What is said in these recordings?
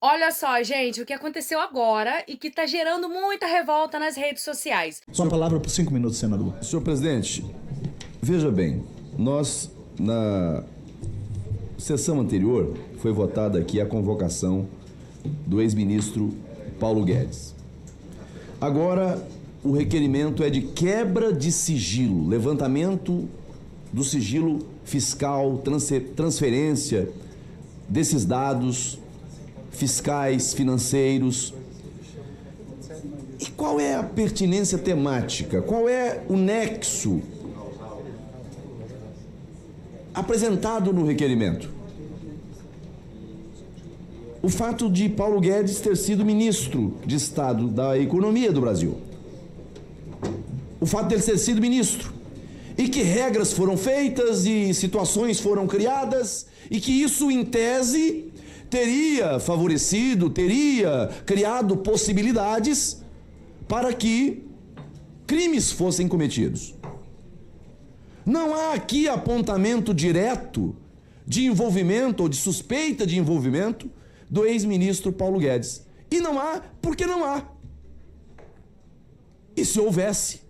Olha só, gente, o que aconteceu agora e que tá gerando muita revolta nas redes sociais. Só uma palavra por 5 minutos, senador. Senhor presidente, veja bem, nós, na sessão anterior, foi votada aqui a convocação do ex-ministro Paulo Guedes. Agora, o requerimento é de quebra de sigilo, levantamento do sigilo fiscal, transferência desses dados fiscais, financeiros. E qual é a pertinência temática? Qual é o nexo apresentado no requerimento? O fato de Paulo Guedes ter sido ministro de Estado da Economia do Brasil. O fato de ele ter sido ministro. E que regras foram feitas e situações foram criadas e que isso, em tese, teria favorecido, teria criado possibilidades para que crimes fossem cometidos. Não há aqui apontamento direto de envolvimento ou de suspeita de envolvimento do ex-ministro Paulo Guedes. E não há porque não há. E se houvesse,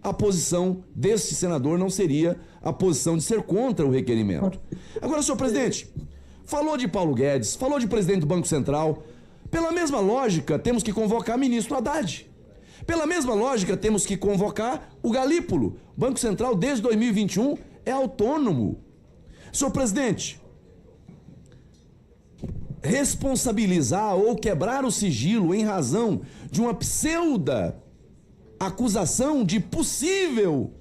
a posição deste senador não seria a posição de ser contra o requerimento. Agora, senhor presidente, falou de Paulo Guedes, falou de presidente do Banco Central. Pela mesma lógica, temos que convocar ministro Haddad. Pela mesma lógica, temos que convocar o Galípolo. O Banco Central, desde 2021, é autônomo. Senhor presidente, responsabilizar ou quebrar o sigilo em razão de uma pseudo acusação de possível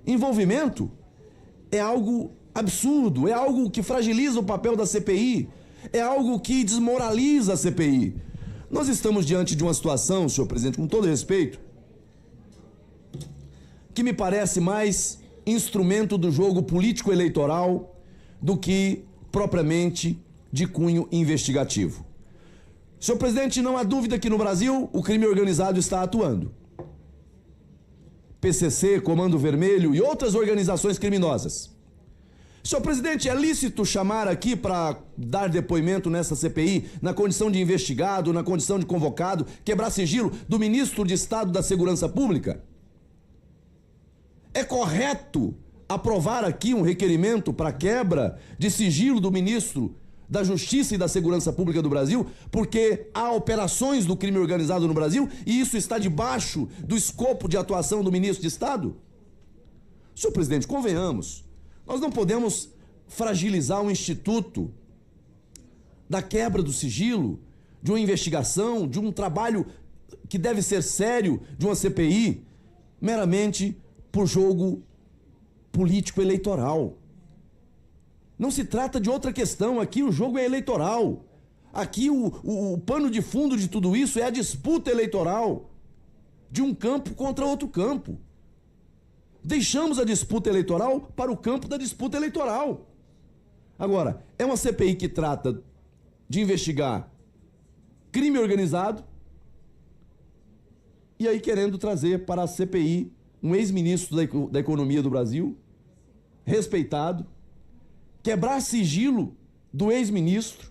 envolvimento é algo absurdo, é algo que fragiliza o papel da CPI, é algo que desmoraliza a CPI. Nós estamos diante de uma situação, senhor presidente, com todo respeito, que me parece mais instrumento do jogo político-eleitoral do que propriamente de cunho investigativo. Senhor presidente, não há dúvida que no Brasil o crime organizado está atuando. PCC, Comando Vermelho e outras organizações criminosas. Senhor presidente, é lícito chamar aqui para dar depoimento nessa CPI, na condição de investigado, na condição de convocado, quebrar sigilo do ministro de Estado da Segurança Pública? É correto aprovar aqui um requerimento para quebra de sigilo do ministro da Justiça e da Segurança Pública do Brasil, porque há operações do crime organizado no Brasil e isso está debaixo do escopo de atuação do ministro de Estado? Senhor presidente, convenhamos, nós não podemos fragilizar um instituto da quebra do sigilo, de uma investigação, de um trabalho que deve ser sério, de uma CPI, meramente por jogo político-eleitoral. Não se trata de outra questão, aqui o jogo é eleitoral. Aqui o pano de fundo de tudo isso é a disputa eleitoral de um campo contra outro campo. Deixamos a disputa eleitoral para o campo da disputa eleitoral. Agora, é uma CPI que trata de investigar crime organizado e aí querendo trazer para a CPI um ex-ministro da Economia do Brasil, respeitado, quebrar sigilo do ex-ministro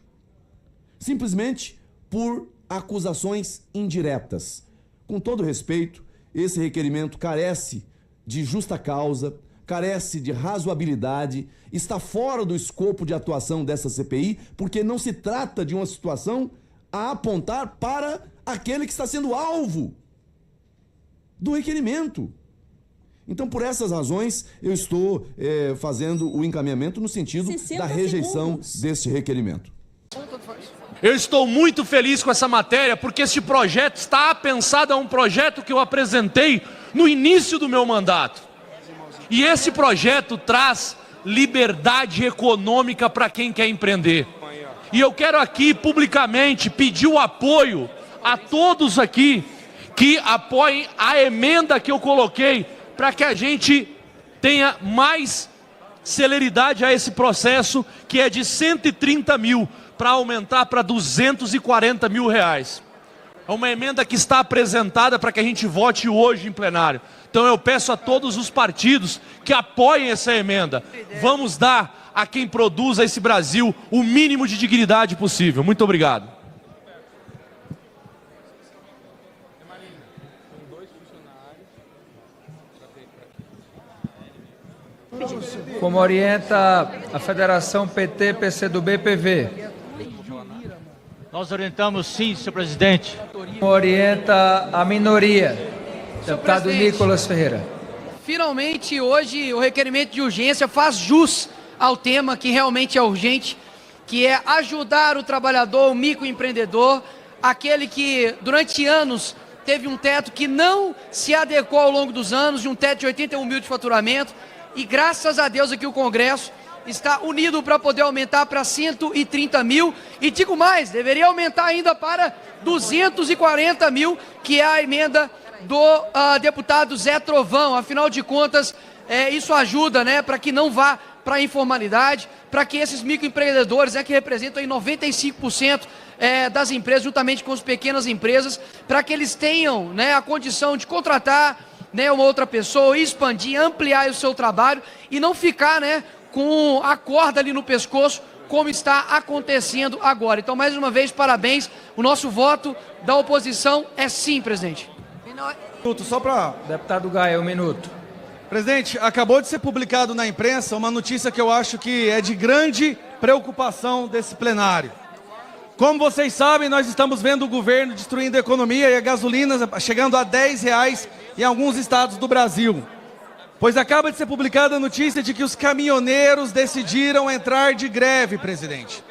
simplesmente por acusações indiretas. Com todo respeito, esse requerimento carece de justa causa, carece de razoabilidade, está fora do escopo de atuação dessa CPI, porque não se trata de uma situação a apontar para aquele que está sendo alvo do requerimento. Então, por essas razões, eu estou fazendo o encaminhamento no sentido da rejeição desse requerimento. Eu estou muito feliz com essa matéria, porque este projeto está pensado, é um projeto que eu apresentei no início do meu mandato. E esse projeto traz liberdade econômica para quem quer empreender. E eu quero aqui publicamente pedir o apoio a todos aqui que apoiem a emenda que eu coloquei para que a gente tenha mais celeridade a esse processo, que é de 130 mil, para aumentar para 240 mil reais. É uma emenda que está apresentada para que a gente vote hoje em plenário. Então eu peço a todos os partidos que apoiem essa emenda. Vamos dar a quem produz esse Brasil o mínimo de dignidade possível. Muito obrigado. como orienta a Federação PT, PCdoB, PV. Nós orientamos sim, senhor presidente. Como orienta a minoria. Deputado presidente, Nicolas Ferreira. Finalmente, hoje, o requerimento de urgência faz jus ao tema que realmente é urgente, que é ajudar o trabalhador, o microempreendedor, aquele que durante anos teve um teto que não se adequou ao longo dos anos, de um teto de 81 mil de faturamento, e graças a Deus aqui o Congresso está unido para poder aumentar para 130 mil, e digo mais, deveria aumentar ainda para 240 mil, que é a emenda do deputado Zé Trovão. Afinal de contas, isso ajuda, né, para que não vá para a informalidade, para que esses microempreendedores, que representam aí 95% das empresas, juntamente com as pequenas empresas, para que eles tenham, né, a condição de contratar, né, uma outra pessoa, expandir, ampliar o seu trabalho e não ficar, né, com a corda ali no pescoço, como está acontecendo agora. Então, mais uma vez, parabéns. O nosso voto da oposição é sim, presidente. Só para... Deputado Gaia, 1 minuto. Presidente, acabou de ser publicado na imprensa uma notícia que eu acho que é de grande preocupação desse plenário. Como vocês sabem, nós estamos vendo o governo destruindo a economia e a gasolina chegando a R$10 em alguns estados do Brasil. Pois acaba de ser publicada a notícia de que os caminhoneiros decidiram entrar de greve, presidente.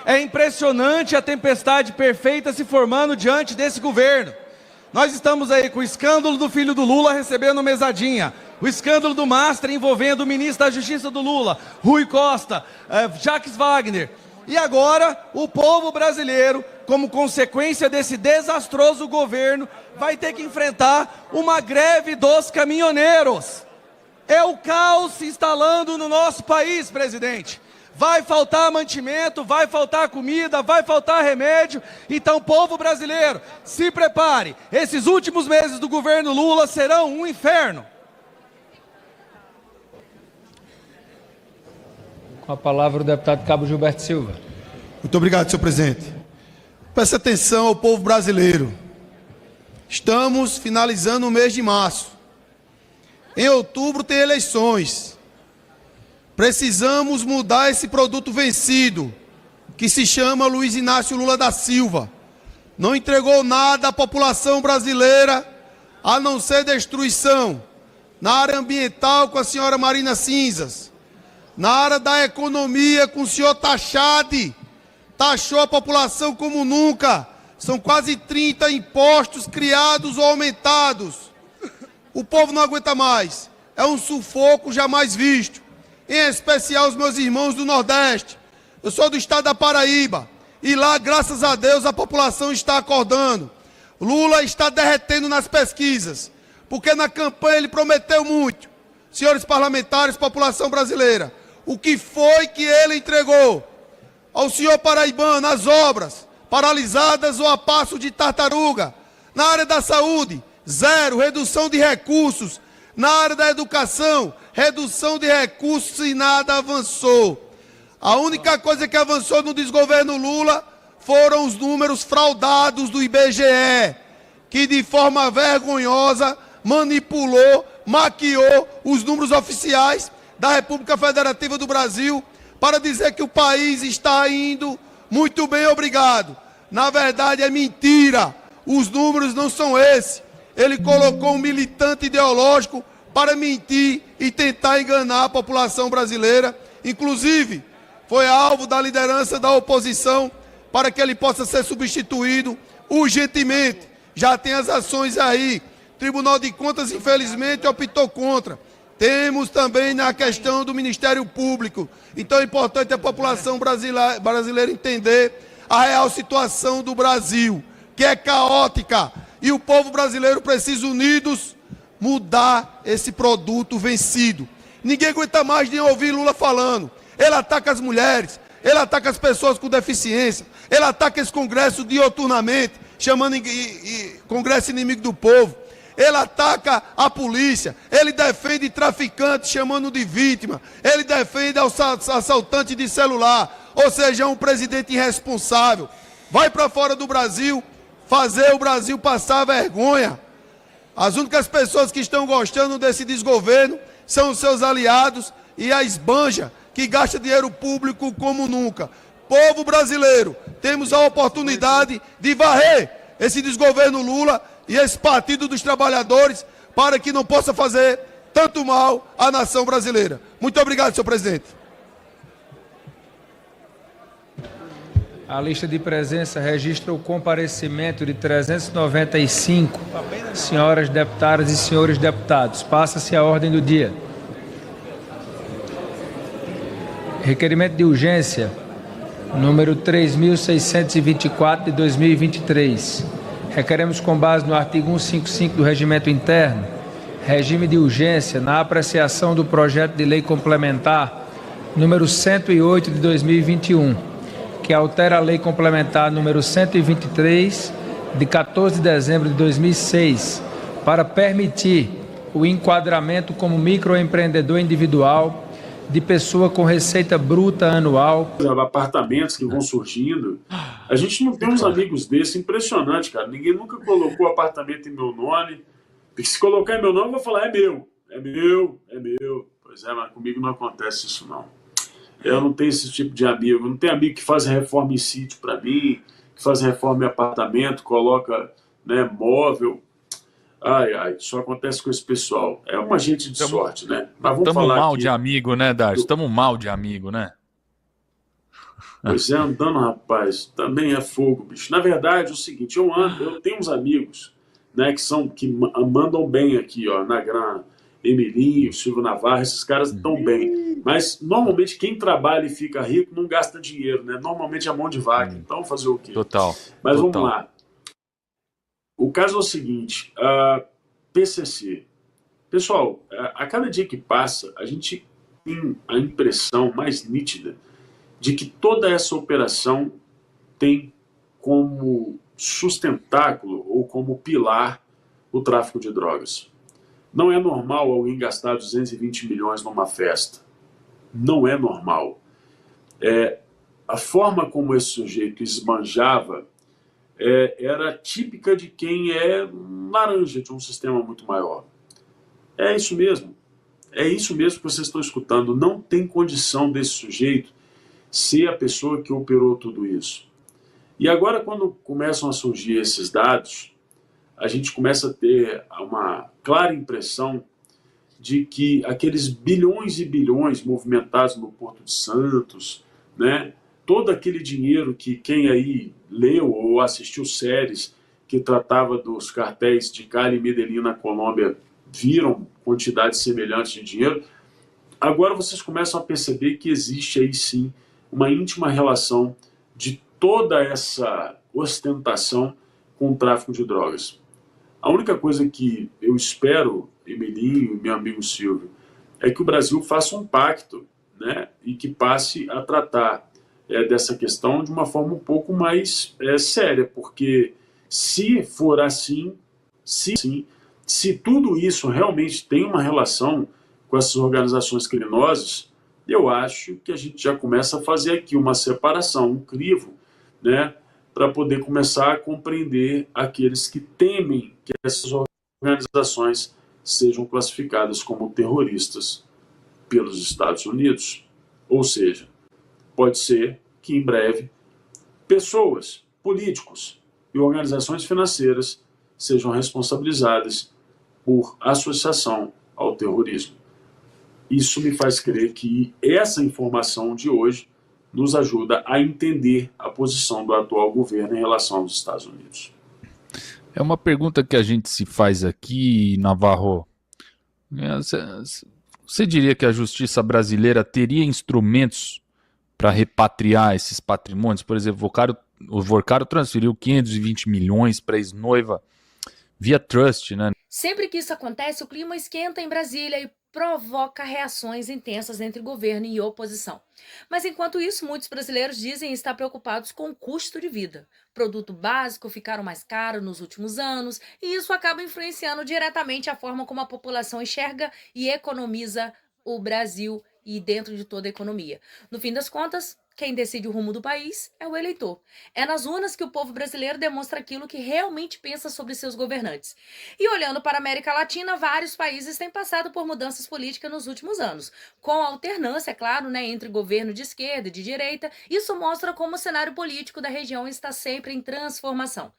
É impressionante a tempestade perfeita se formando diante desse governo. Nós estamos aí com o escândalo do filho do Lula recebendo mesadinha, o escândalo do Master envolvendo o ministro da Justiça do Lula, Rui Costa, Jacques Wagner. E agora o povo brasileiro, como consequência desse desastroso governo, vai ter que enfrentar uma greve dos caminhoneiros. É o caos se instalando no nosso país, presidente. Vai faltar mantimento, vai faltar comida, vai faltar remédio. Então, povo brasileiro, se prepare. Esses últimos meses do governo Lula serão um inferno. Com a palavra o deputado Cabo Gilberto Silva. Muito obrigado, senhor presidente. Preste atenção ao povo brasileiro. Estamos finalizando o mês de março. Em outubro tem eleições. Precisamos mudar esse produto vencido, que se chama Luiz Inácio Lula da Silva. Não entregou nada à população brasileira, a não ser destruição. Na área ambiental, com a senhora Marina Cinzas. Na área da economia, com o senhor Tachad. Taxou a população como nunca. São quase 30 impostos criados ou aumentados. O povo não aguenta mais. É um sufoco jamais visto. Em especial os meus irmãos do Nordeste. Eu sou do estado da Paraíba. E lá, graças a Deus, a população está acordando. Lula está derretendo nas pesquisas. Porque na campanha ele prometeu muito. Senhores parlamentares, população brasileira. O que foi que ele entregou ao senhor paraibano as obras paralisadas ou a passo de tartaruga? Na área da saúde, zero, redução de recursos. Na área da educação, redução de recursos e nada avançou. A única coisa que avançou no desgoverno Lula foram os números fraudados do IBGE, que de forma vergonhosa manipulou, maquiou os números oficiais da República Federativa do Brasil para dizer que o país está indo muito bem, obrigado. Na verdade é mentira, os números não são esses. Ele colocou um militante ideológico para mentir e tentar enganar a população brasileira. Inclusive, foi alvo da liderança da oposição para que ele possa ser substituído urgentemente. Já tem as ações aí. Tribunal de Contas, infelizmente, optou contra. Temos também na questão do Ministério Público. Então é importante a população brasileira entender a real situação do Brasil, que é caótica. E o povo brasileiro precisa, unidos, mudar esse produto vencido. Ninguém aguenta mais nem ouvir Lula falando. Ele ataca as mulheres, ele ataca as pessoas com deficiência, ele ataca esse Congresso dioturnamente, chamando Congresso inimigo do povo. Ele ataca a polícia, ele defende traficantes chamando de vítima, ele defende assaltante de celular, ou seja, é um presidente irresponsável. Vai para fora do Brasil, fazer o Brasil passar vergonha. As únicas pessoas que estão gostando desse desgoverno são os seus aliados, e a esbanja que gasta dinheiro público como nunca. Povo brasileiro, temos a oportunidade de varrer esse desgoverno Lula e esse Partido dos Trabalhadores para que não possa fazer tanto mal à nação brasileira. Muito obrigado, senhor presidente. A lista de presença registra o comparecimento de 395 senhoras deputadas e senhores deputados. Passa-se a ordem do dia. Requerimento de urgência, número 3.624 de 2023. Requeremos, com base no artigo 155 do Regimento Interno, regime de urgência na apreciação do projeto de lei complementar número 108 de 2021, que altera a lei complementar número 123 de 14 de dezembro de 2006, para permitir o enquadramento como microempreendedor individual de pessoa com receita bruta anual. Apartamentos que vão surgindo. A gente não tem uns amigos desses, impressionante, cara. Ninguém nunca colocou apartamento em meu nome. Porque se colocar em meu nome, eu vou falar, é meu. É meu, é meu. Pois é, mas comigo não acontece isso, não. Eu não tenho esse tipo de amigo. Eu não tenho amigo que faz reforma em sítio para mim, que faz reforma em apartamento, coloca, né, móvel. Ai, ai, só acontece com esse pessoal. É uma gente de sorte, né? Mas vamos Estamos falar mal aqui. de amigo, né, Darcy? Estamos mal de amigo, né? Pois é, andando, rapaz, também é fogo, bicho. Na verdade, é o seguinte, eu tenho uns amigos, né, que mandam bem aqui, ó, na grana. Emilinho, Silvio Navarro, esses caras estão bem. Mas, normalmente, quem trabalha e fica rico não gasta dinheiro, né? Normalmente é mão de vaca. Então, fazer o quê? Total. Mas total. vamos lá. O caso é o seguinte, a PCC. Pessoal, a cada dia que passa, a gente tem a impressão mais nítida de que toda essa operação tem como sustentáculo ou como pilar o tráfico de drogas. Não é normal alguém gastar 220 milhões numa festa. Não é normal. A forma como esse sujeito esbanjava era típica de quem é laranja de um sistema muito maior. É isso mesmo. É isso mesmo que vocês estão escutando. Não tem condição desse sujeito ser a pessoa que operou tudo isso. E agora, quando começam a surgir esses dados, a gente começa a ter uma clara impressão de que aqueles bilhões e bilhões movimentados no Porto de Santos, né, todo aquele dinheiro que quem aí leu ou assistiu séries que tratava dos cartéis de Cali e Medellín na Colômbia viram quantidades semelhantes de dinheiro, agora vocês começam a perceber que existe aí sim uma íntima relação de toda essa ostentação com o tráfico de drogas. A única coisa que eu espero, Emilinho e meu amigo Silvio, é que o Brasil faça um pacto, né, e que passe a tratar dessa questão de uma forma um pouco mais séria, porque se for assim, se tudo isso realmente tem uma relação com essas organizações criminosas, eu acho que a gente já começa a fazer aqui uma separação, um crivo, né, para poder começar a compreender aqueles que temem que essas organizações sejam classificadas como terroristas pelos Estados Unidos. Ou seja, pode ser que em breve pessoas, políticos e organizações financeiras sejam responsabilizadas por associação ao terrorismo. Isso me faz crer que essa informação de hoje nos ajuda a entender a posição do atual governo em relação aos Estados Unidos. É uma pergunta que a gente se faz aqui, Navarro. Você diria que a justiça brasileira teria instrumentos para repatriar esses patrimônios? Por exemplo, o Vorcaro transferiu 520 milhões para a ex-noiva via trust, né? Sempre que isso acontece, o clima esquenta em Brasília e provoca reações intensas entre governo e oposição. Mas enquanto isso, muitos brasileiros dizem estar preocupados com o custo de vida. Produto básico ficaram mais caros nos últimos anos e isso acaba influenciando diretamente a forma como a população enxerga e economiza o Brasil e dentro de toda a economia. No fim das contas, Quem decide o rumo do país é o eleitor. É nas urnas que o povo brasileiro demonstra aquilo que realmente pensa sobre seus governantes. E olhando para a América Latina, vários países têm passado por mudanças políticas nos últimos anos, com alternância, é claro, entre governo de esquerda e de direita. Isso mostra como o cenário político da região está sempre em transformação.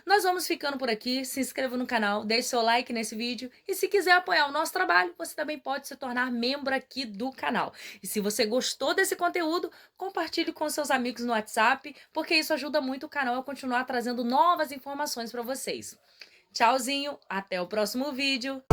Nós vamos ficando por aqui. Se inscreva no canal, deixe seu like nesse vídeo e se quiser apoiar o nosso trabalho, você também pode se tornar membro aqui do canal. E se você gostou desse conteúdo, compartilhe com seus amigos no WhatsApp, porque isso ajuda muito o canal a continuar trazendo novas informações para vocês. Tchauzinho, até o próximo vídeo.